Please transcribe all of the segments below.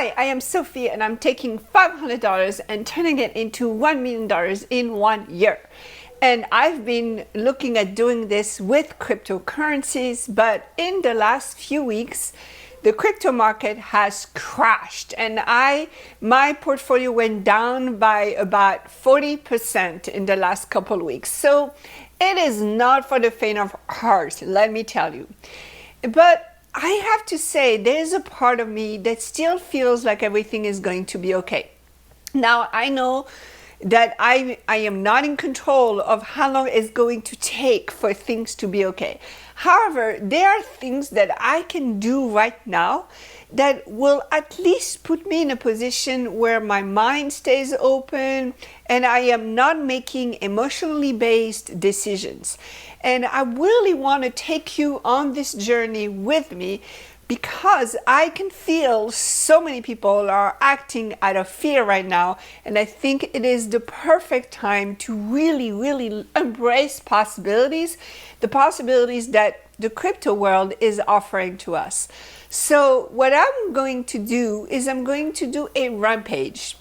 Hi, I am Sophie and I'm taking $500 and turning it into $1 million in 1 year. And I've been looking at doing this with cryptocurrencies, but in the last few weeks, the crypto market has crashed and my portfolio went down by about 40% in the last couple of weeks. So it is not for the faint of heart, let me tell you. But I have to say, there's a part of me that still feels like everything is going to be okay. Now, I know that I am not in control of how long it's going to take for things to be okay. However, there are things that I can do right now that will at least put me in a position where my mind stays open and I am not making emotionally based decisions. And I really want to take you on this journey with me because I can feel so many people are acting out of fear right now. And I think it is the perfect time to really embrace possibilities, the possibilities that the crypto world is offering to us. So what I'm going to do is I'm going to do a rampage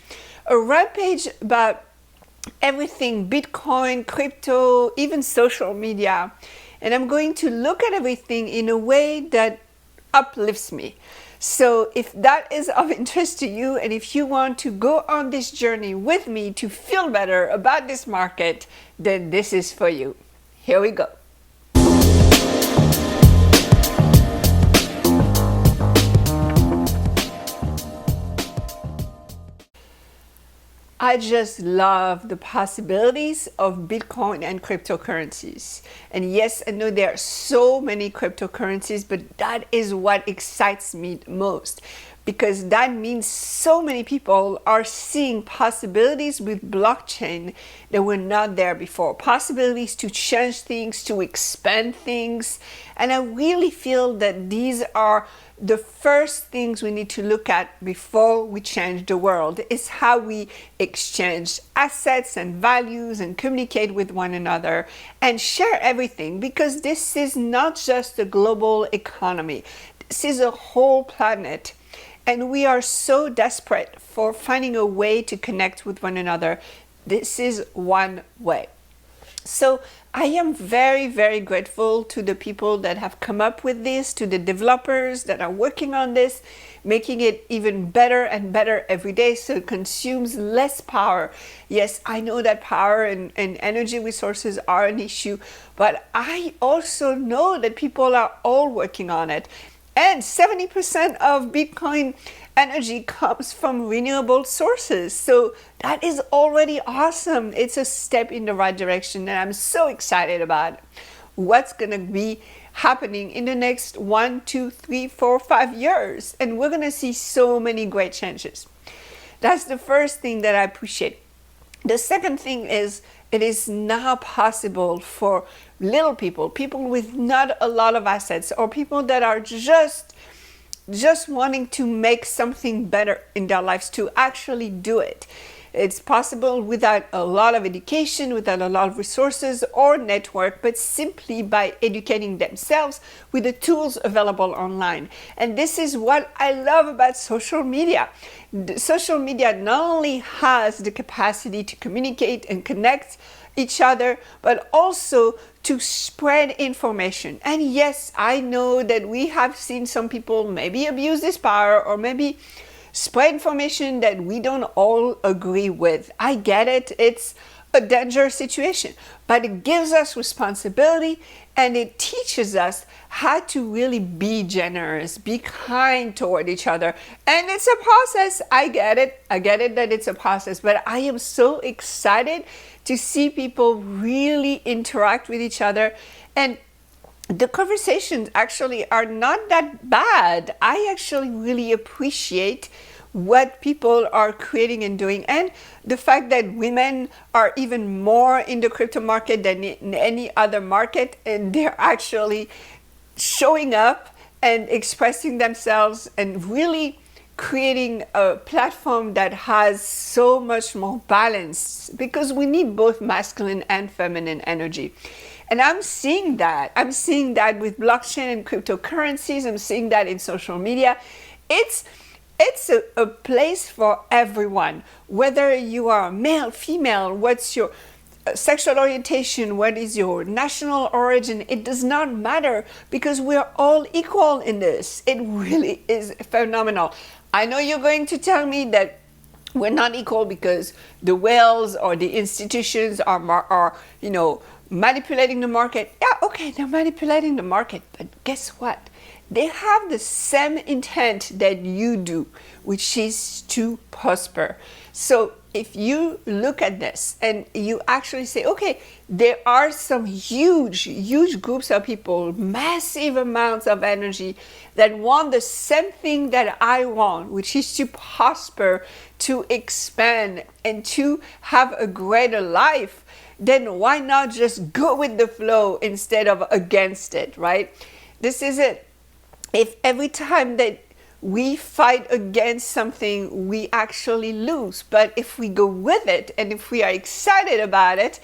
about everything Bitcoin, crypto, even social media. And I'm going to look at everything in a way that uplifts me. So if that is of interest to you and if you want to go on this journey with me to feel better about this market, then this is for you. Here we go. I just love the possibilities of Bitcoin and cryptocurrencies. And yes, I know there are so many cryptocurrencies, but that is what excites me most because that means so many people are seeing possibilities with blockchain that were not there before. Possibilities to change things, to expand things. And I really feel that these are the first things we need to look at before we change the world is how we exchange assets and values and communicate with one another and share everything, because this is not just a global economy. This is a whole planet. And we are so desperate for finding a way to connect with one another. This is one way. So I am very grateful to the people that have come up with this, to the developers that are working on this, making it even better and better every day so it consumes less power. Yes, I know that power and energy resources are an issue, but I also know that people are all working on it. And 70% of Bitcoin energy comes from renewable sources. So that is already awesome. It's a step in the right direction. And I'm so excited about what's going to be happening in the next 1, 2, 3, 4, 5 years. And we're going to see so many great changes. That's the first thing that I appreciate. The second thing is it is now possible for little people with not a lot of assets, or people that are just wanting to make something better in their lives, to actually do it. It's possible without a lot of education, without a lot of resources or network, but simply by educating themselves with the tools available online. And this is what I love about social media. Social media not only has the capacity to communicate and connect each other, but also to spread information. And yes, I know that we have seen some people maybe abuse this power or maybe spread information that we don't all agree with. I get it. It's a dangerous situation, but it gives us responsibility and it teaches us how to really be generous, be kind toward each other. And it's a process. I get it that it's a process, but I am so excited to see people really interact with each other. And the conversations actually are not that bad. I actually really appreciate what people are creating and doing, and the fact that women are even more in the crypto market than in any other market, and they're actually showing up and expressing themselves and really creating a platform that has so much more balance, because we need both masculine and feminine energy. And I'm seeing that with blockchain and cryptocurrencies. I'm seeing that in social media. it's a place for everyone, whether you are male, female, what's your sexual orientation, what is your national origin, it does not matter, because we're all equal in this. It really is phenomenal. I know you're going to tell me that we're not equal because the whales or the institutions are manipulating the market. Yeah, okay, they're manipulating the market, but guess what? They have the same intent that you do, which is to prosper. So if you look at this and you actually say, okay, there are some huge groups of people, massive amounts of energy that want the same thing that I want, which is to prosper, to expand, and to have a greater life, then why not just go with the flow instead of against it, right? This is it. If every time that we fight against something, we actually lose. But if we go with it, and if we are excited about it,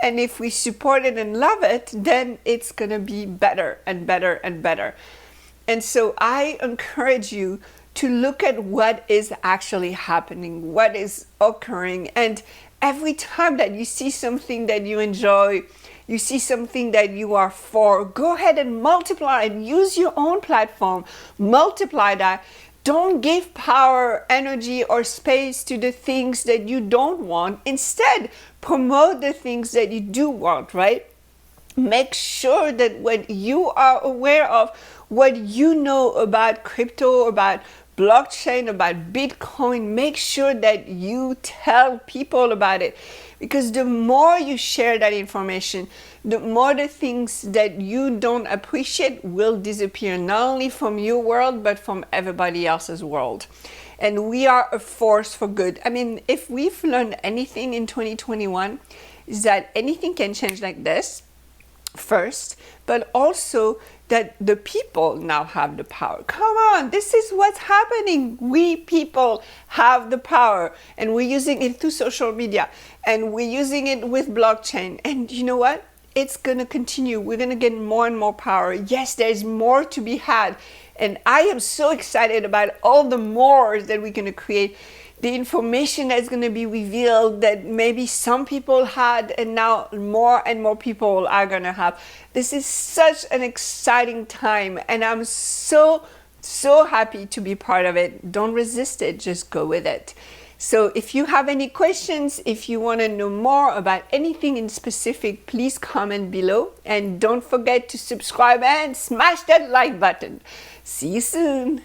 and if we support it and love it, then it's going to be better and better and better. And so I encourage you to look at what is actually happening, what is occurring. And every time that you see something that you enjoy, you see something that you are for, go ahead and multiply and use your own platform. Multiply that. Don't give power, energy, or space to the things that you don't want. Instead, promote the things that you do want, right? Make sure that when you are aware of what you know about crypto, about blockchain, about Bitcoin, make sure that you tell people about it. Because the more you share that information, the more the things that you don't appreciate will disappear, not only from your world, but from everybody else's world. And we are a force for good. I mean, if we've learned anything in 2021, is that anything can change like this, first, but also that the people now have the power. Come on, this is what's happening. We people have the power, and we're using it through social media, and we're using it with blockchain. And you know what? It's going to continue. We're going to get more and more power. Yes, there's more to be had. And I am so excited about all the more that we're going to create, the information that's going to be revealed that maybe some people had, and now more and more people are going to have. This is such an exciting time, and I'm so happy to be part of it. Don't resist it, just go with it. So if you have any questions, if you want to know more about anything in specific, please comment below, and don't forget to subscribe and smash that like button. See you soon.